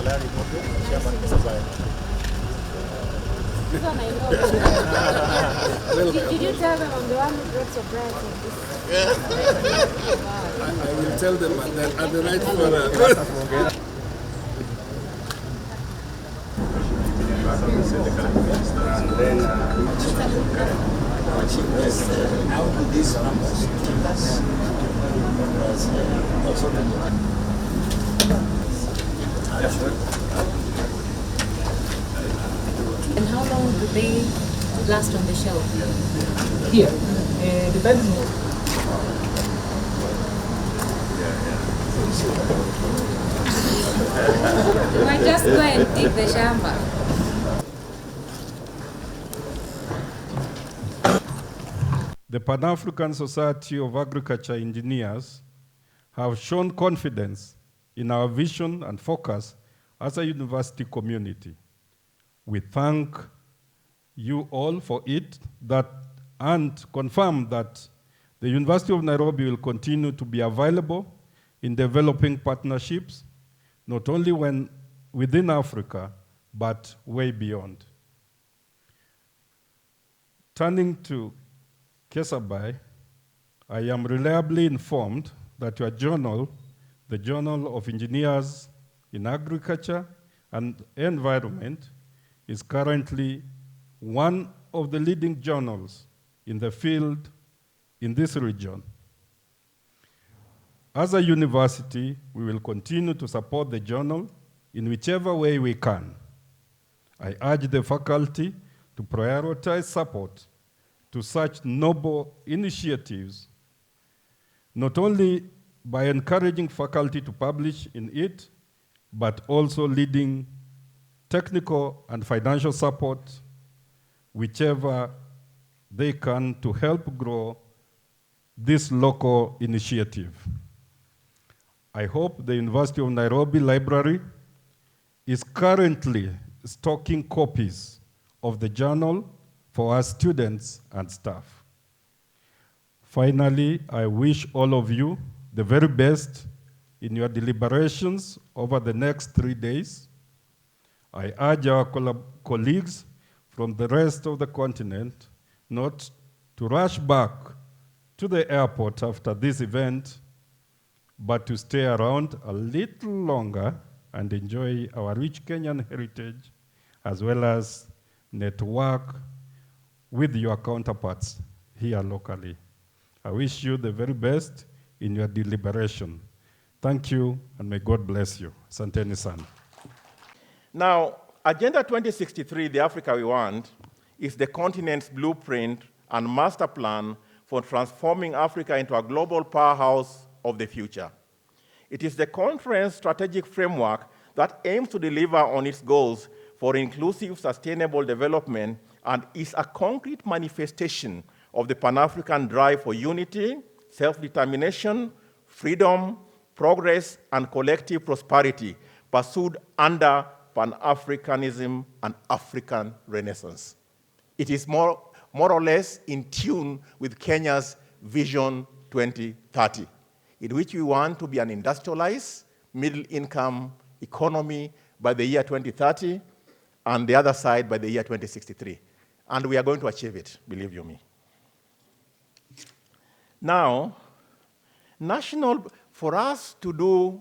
salary for the chairman society. Did you tell them I'm the one who brought surprise of this? I will tell them at the right forum. How do these numbers take us? And how long do they last on the shelf? Here, depends. Why just go and dig the shamba? The Pan-African Society of Agriculture Engineers have shown confidence in our vision and focus as a university community. We thank you all for it and confirm that the University of Nairobi will continue to be available in developing partnerships, not only within Africa, but way beyond. Turning to Kesabai, I am reliably informed that your journal, the Journal of Engineers in Agriculture and Environment, is currently one of the leading journals in the field in this region. As a university, we will continue to support the journal in whichever way we can. I urge the faculty to prioritize support to such noble initiatives, not only by encouraging faculty to publish in it, but also leading technical and financial support, whichever they can, to help grow this local initiative. I hope the University of Nairobi Library is currently stocking copies of the journal for our students and staff. Finally, I wish all of you the very best in your deliberations over the next 3 days. I urge our colleagues from the rest of the continent not to rush back to the airport after this event, but to stay around a little longer and enjoy our rich Kenyan heritage, as well as network with your counterparts here locally. I wish you the very best in your deliberation. Thank you, and may God bless you. Asanteni sana. Now, Agenda 2063, the Africa we want, is the continent's blueprint and master plan for transforming Africa into a global powerhouse of the future. It is the conference strategic framework that aims to deliver on its goals for inclusive, sustainable development and is a concrete manifestation of the Pan-African drive for unity, self-determination, freedom, progress, and collective prosperity pursued under Pan-Africanism and African Renaissance. It is more or less in tune with Kenya's Vision 2030, in which we want to be an industrialized, middle-income economy by the year 2030, and the other side by the year 2063. And we are going to achieve it, believe you me. Now, for us to do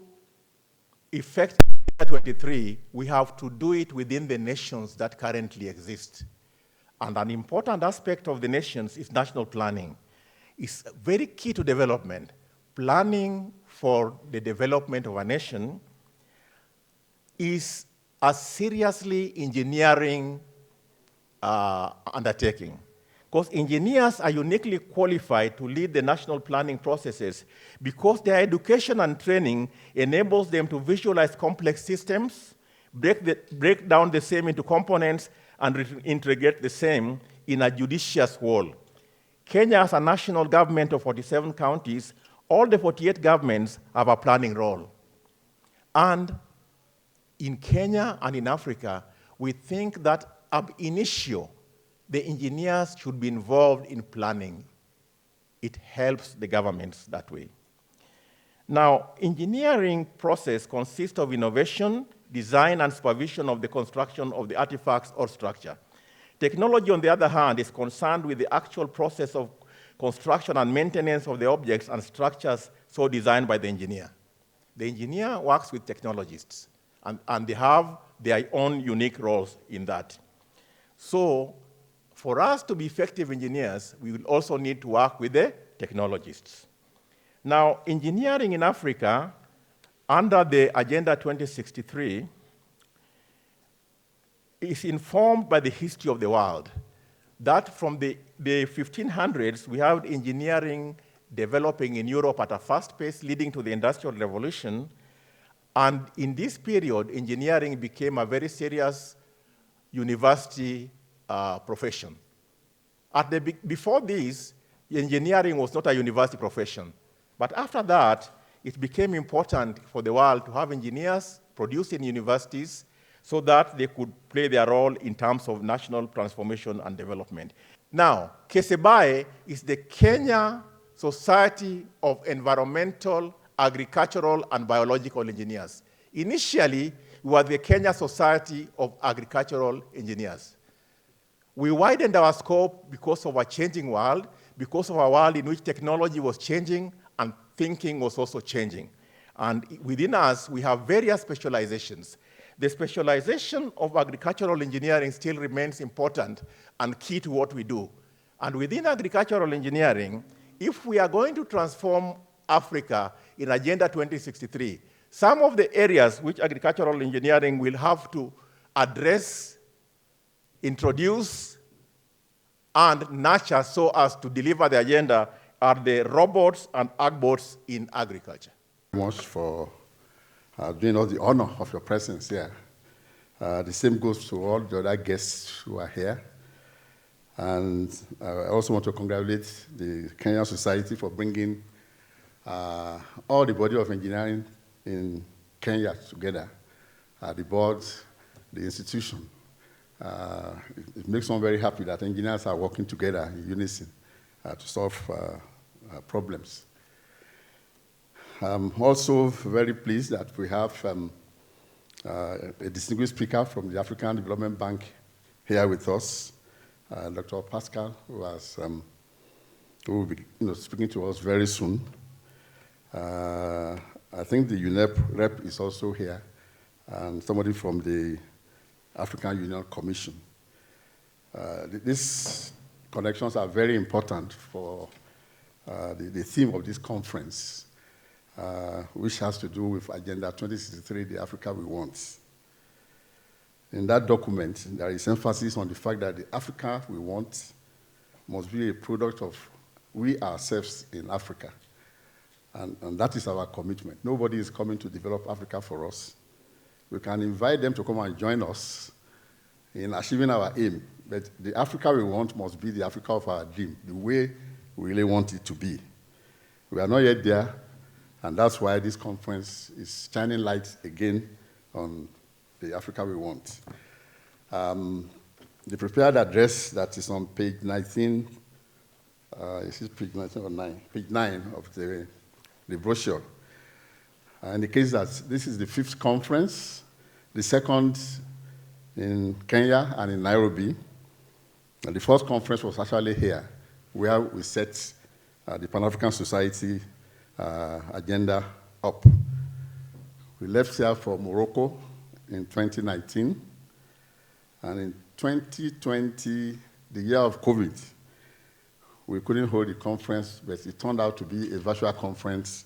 effective 23, we have to do it within the nations that currently exist. And an important aspect of the nations is national planning. It's very key to development. Planning for the development of a nation is a seriously engineering undertaking. Because engineers are uniquely qualified to lead the national planning processes because their education and training enables them to visualize complex systems, break down the same into components, and integrate the same in a judicious whole. Kenya has a national government of 47 counties. All the 48 governments have a planning role. And in Kenya and in Africa, we think that ab initio, the engineers should be involved in planning. It helps the governments that way. Now, engineering process consists of innovation, design and supervision of the construction of the artifacts or structure. Technology, on the other hand, is concerned with the actual process of construction and maintenance of the objects and structures so designed by the engineer. The engineer works with technologists, and they have their own unique roles in that. So for us to be effective engineers, we will also need to work with the technologists. Now, engineering in Africa, under the Agenda 2063, is informed by the history of the world. That from the 1500s, we have engineering developing in Europe at a fast pace, leading to the Industrial Revolution. And in this period, engineering became a very serious university profession. Before this, engineering was not a university profession. But after that, it became important for the world to have engineers produced in universities so that they could play their role in terms of national transformation and development. Now, KESEBAE is the Kenya Society of Environmental, Agricultural, and Biological Engineers. Initially, we were the Kenya Society of Agricultural Engineers. We widened our scope because of a changing world, because of a world in which technology was changing and thinking was also changing. And within us, we have various specializations. The specialization of agricultural engineering still remains important and key to what we do. And within agricultural engineering, if we are going to transform Africa in Agenda 2063, some of the areas which agricultural engineering will have to address, introduce, and nurture so as to deliver the agenda are the robots and agbots in agriculture. Much for doing all the honor of your presence here. The same goes to all the other guests who are here. And I also want to congratulate the Kenya Society for bringing all the body of engineering in Kenya together, the boards, the institution. It makes one very happy that engineers are working together in unison to solve problems. I'm also very pleased that we have a distinguished speaker from the African Development Bank here with us, Dr. Pascal, who will be speaking to us very soon. I think the UNEP rep is also here, and somebody from the African Union Commission. These connections are very important for the theme of this conference, which has to do with Agenda 2063, the Africa we want. In that document, there is emphasis on the fact that the Africa we want must be a product of we ourselves in Africa. And that is our commitment. Nobody is coming to develop Africa for us. We can invite them to come and join us in achieving our aim, but the Africa we want must be the Africa of our dream, the way we really want it to be. We are not yet there, and that's why this conference is shining light again on the Africa we want. The prepared address that is on page 19, is it page 19 or 9? Page 9 of the brochure indicates that this is the 5th conference, the 2nd in Kenya and in Nairobi. And the first conference was actually here, where we set the Pan-African Society agenda up. We left here for Morocco in 2019, and in 2020, the year of COVID, we couldn't hold the conference, but it turned out to be a virtual conference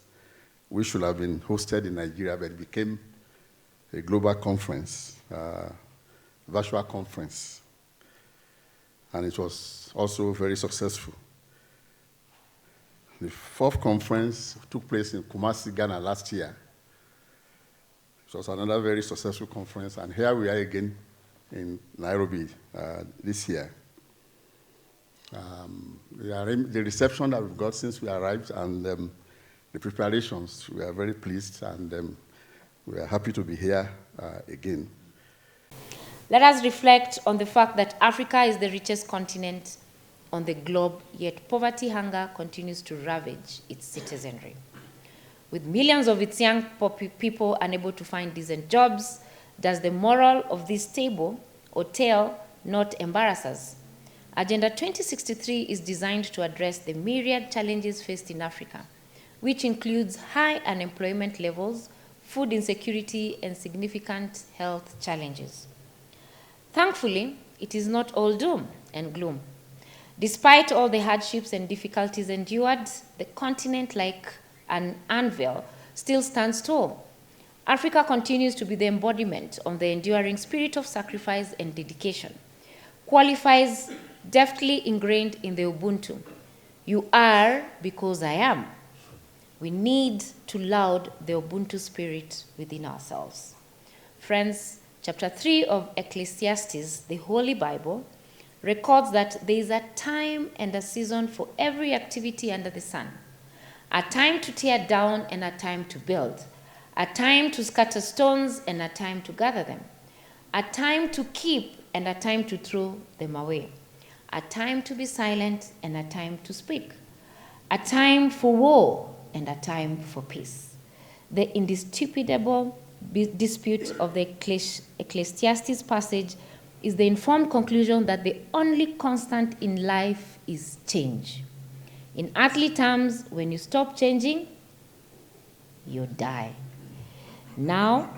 which should have been hosted in Nigeria, but it became a global conference, virtual conference. And it was also very successful. The 4th conference took place in Kumasi, Ghana last year. It was another very successful conference, and here we are again in Nairobi this year. The reception that we've got since we arrived and the preparations, we are very pleased, and we are happy to be here again. Let us reflect on the fact that Africa is the richest continent on the globe, yet poverty hunger continues to ravage its citizenry. With millions of its young people unable to find decent jobs, Does the moral of this table or tale not embarrass us? Agenda 2063 is designed to address the myriad challenges faced in Africa, which includes high unemployment levels, food insecurity, and significant health challenges. Thankfully, it is not all doom and gloom. Despite all the hardships and difficulties endured, the continent, like an anvil, still stands tall. Africa continues to be the embodiment of the enduring spirit of sacrifice and dedication, qualifies deftly ingrained in the Ubuntu. You are because I am. We need to laud the Ubuntu spirit within ourselves. Friends, chapter 3 of Ecclesiastes, the Holy Bible, records that there is a time and a season for every activity under the sun, a time to tear down and a time to build, a time to scatter stones and a time to gather them, a time to keep and a time to throw them away, a time to be silent and a time to speak, a time for war and a time for peace. The indisputable dispute of the Ecclesiastes passage is the informed conclusion that the only constant in life is change. In earthly terms, when you stop changing, you die. Now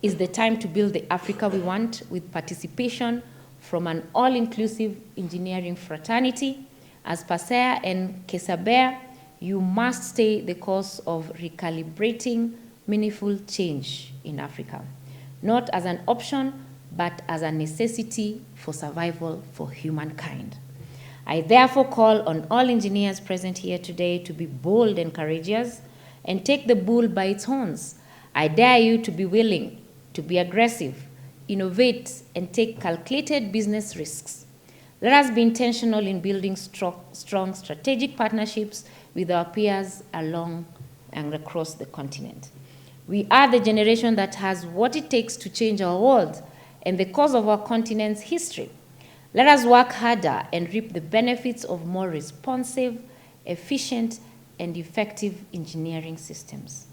is the time to build the Africa we want with participation from an all-inclusive engineering fraternity. As Pasea and Kesaber, you must stay the course of recalibrating meaningful change in Africa, not as an option, but as a necessity for survival for humankind. I therefore call on all engineers present here today to be bold and courageous and take the bull by its horns. I dare you to be willing, to be aggressive, innovate, and take calculated business risks. Let us be intentional in building strong strategic partnerships with our peers along and across the continent. We are the generation that has what it takes to change our world and the cause of our continent's history. Let us work harder and reap the benefits of more responsive, efficient, and effective engineering systems.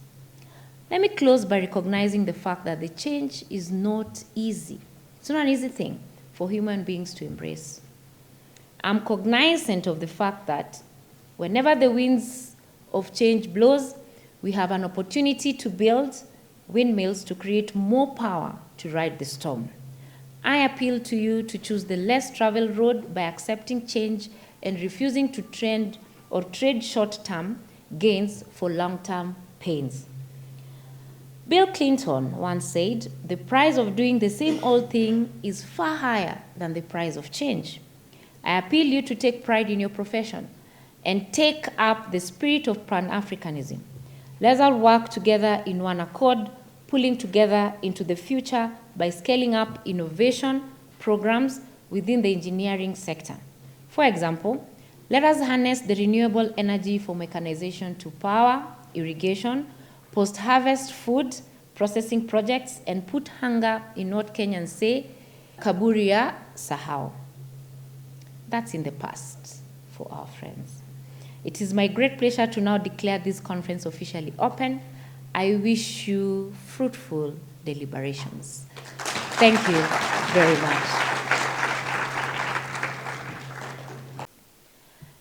Let me close by recognizing the fact that the change is not easy. It's not an easy thing for human beings to embrace. I'm cognizant of the fact that whenever the winds of change blows, we have an opportunity to build windmills to create more power to ride the storm. I appeal to you to choose the less traveled road by accepting change and refusing to trade short-term gains for long-term pains. Bill Clinton once said, "The price of doing the same old thing is far higher than the price of change." I appeal you to take pride in your profession and take up the spirit of Pan-Africanism. Let's all work together in one accord, pulling together into the future by scaling up innovation programs within the engineering sector. For example, let us harness the renewable energy for mechanization to power, irrigation, post-harvest food processing projects, and put hunger in what Kenyans say, Kaburia Sahau. That's in the past for our friends. It is my great pleasure to now declare this conference officially open. I wish you fruitful deliberations. Thank you very much.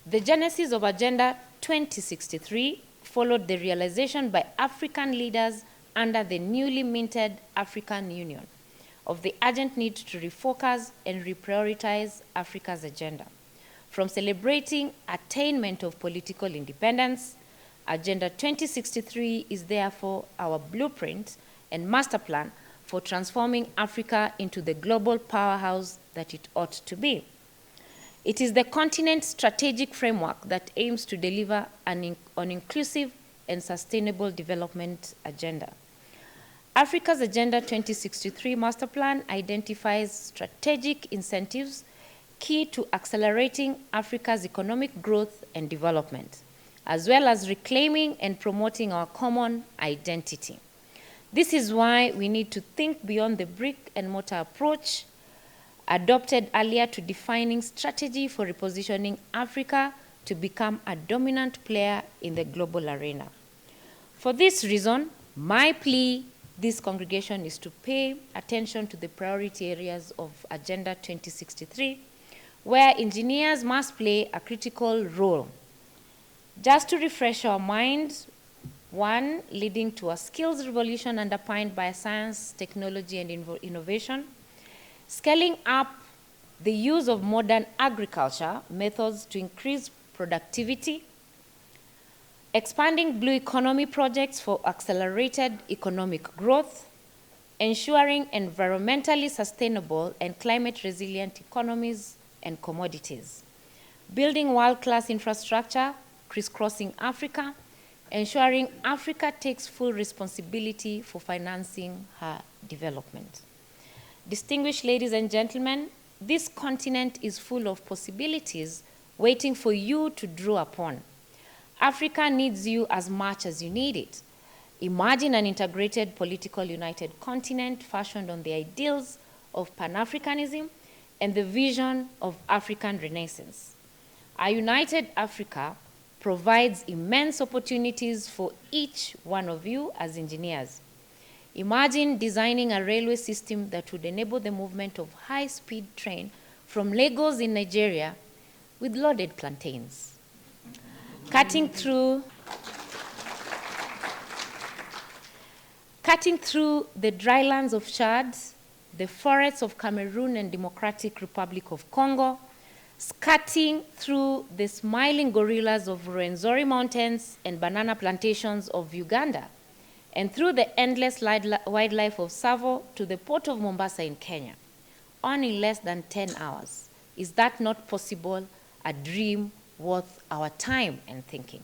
The genesis of Agenda 2063 followed the realization by African leaders under the newly minted African Union of the urgent need to refocus and reprioritize Africa's agenda. From celebrating attainment of political independence, Agenda 2063 is therefore our blueprint and master plan for transforming Africa into the global powerhouse that it ought to be. It is the continent's strategic framework that aims to deliver an inclusive and sustainable development agenda. Africa's Agenda 2063 master plan identifies strategic incentives key to accelerating Africa's economic growth and development, as well as reclaiming and promoting our common identity. This is why we need to think beyond the brick and mortar approach adopted earlier to defining strategy for repositioning Africa to become a dominant player in the global arena. For this reason, my plea this congregation is to pay attention to the priority areas of Agenda 2063, where engineers must play a critical role. Just to refresh our minds, one, leading to a skills revolution underpinned by science, technology, and innovation, scaling up the use of modern agriculture methods to increase productivity, expanding blue economy projects for accelerated economic growth, ensuring environmentally sustainable and climate resilient economies and commodities, building world-class infrastructure crisscrossing Africa, ensuring Africa takes full responsibility for financing her development. Distinguished ladies and gentlemen, this continent is full of possibilities waiting for you to draw upon. Africa needs you as much as you need it. Imagine an integrated political united continent fashioned on the ideals of Pan-Africanism and the vision of African Renaissance. A united Africa provides immense opportunities for each one of you as engineers. Imagine designing a railway system that would enable the movement of high-speed train from Lagos in Nigeria with loaded plantains, cutting through the drylands of Chad, the forests of Cameroon and Democratic Republic of Congo, skirting through the smiling gorillas of Rwenzori Mountains and banana plantations of Uganda, and through the endless wildlife of Tsavo to the port of Mombasa in Kenya, on in less than 10 hours. Is that not possible? A dream worth our time and thinking.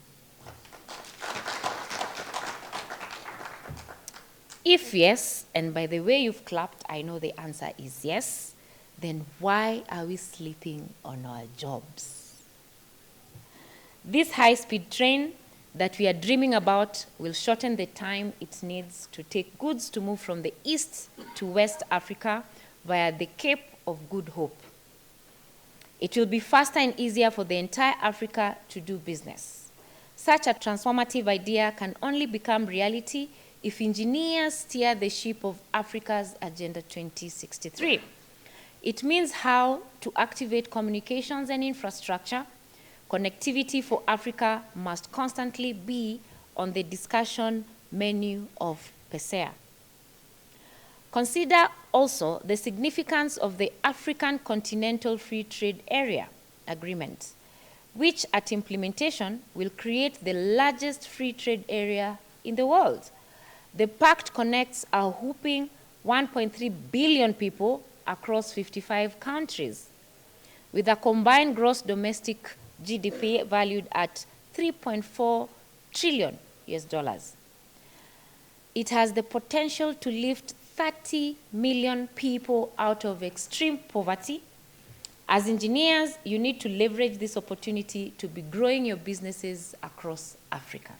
If yes, and by the way you've clapped, I know the answer is yes, then why are we sleeping on our jobs? This high-speed train that we are dreaming about will shorten the time it needs to take goods to move from the East to West Africa via the Cape of Good Hope. It will be faster and easier for the entire Africa to do business. Such a transformative idea can only become reality if engineers steer the ship of Africa's Agenda 2063. It means how to activate communications and infrastructure. Connectivity for Africa must constantly be on the discussion menu of PESEA. Consider also the significance of the African Continental Free Trade Area Agreement, which at implementation will create the largest free trade area in the world. The pact connects a whopping 1.3 billion people across 55 countries, with a combined gross domestic GDP valued at $3.4 trillion. It has the potential to lift 30 million people out of extreme poverty. As engineers, you need to leverage this opportunity to be growing your businesses across Africa.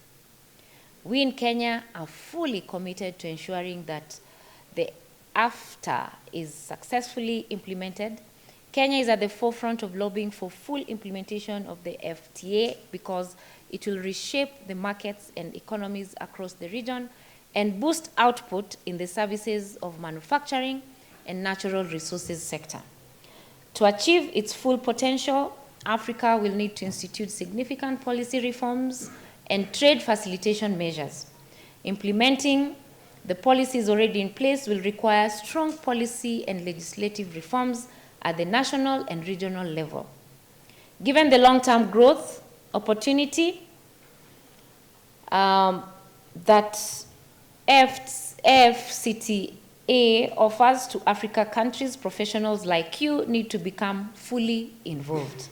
We in Kenya are fully committed to ensuring that the AfTA is successfully implemented. Kenya is at the forefront of lobbying for full implementation of the FTA because it will reshape the markets and economies across the region and boost output in the services of manufacturing and natural resources sector. To achieve its full potential, Africa will need to institute significant policy reforms and trade facilitation measures. Implementing the policies already in place will require strong policy and legislative reforms at the national and regional level. Given the long-term growth opportunity that AfCFTA offers to Africa countries, professionals like you need to become fully involved.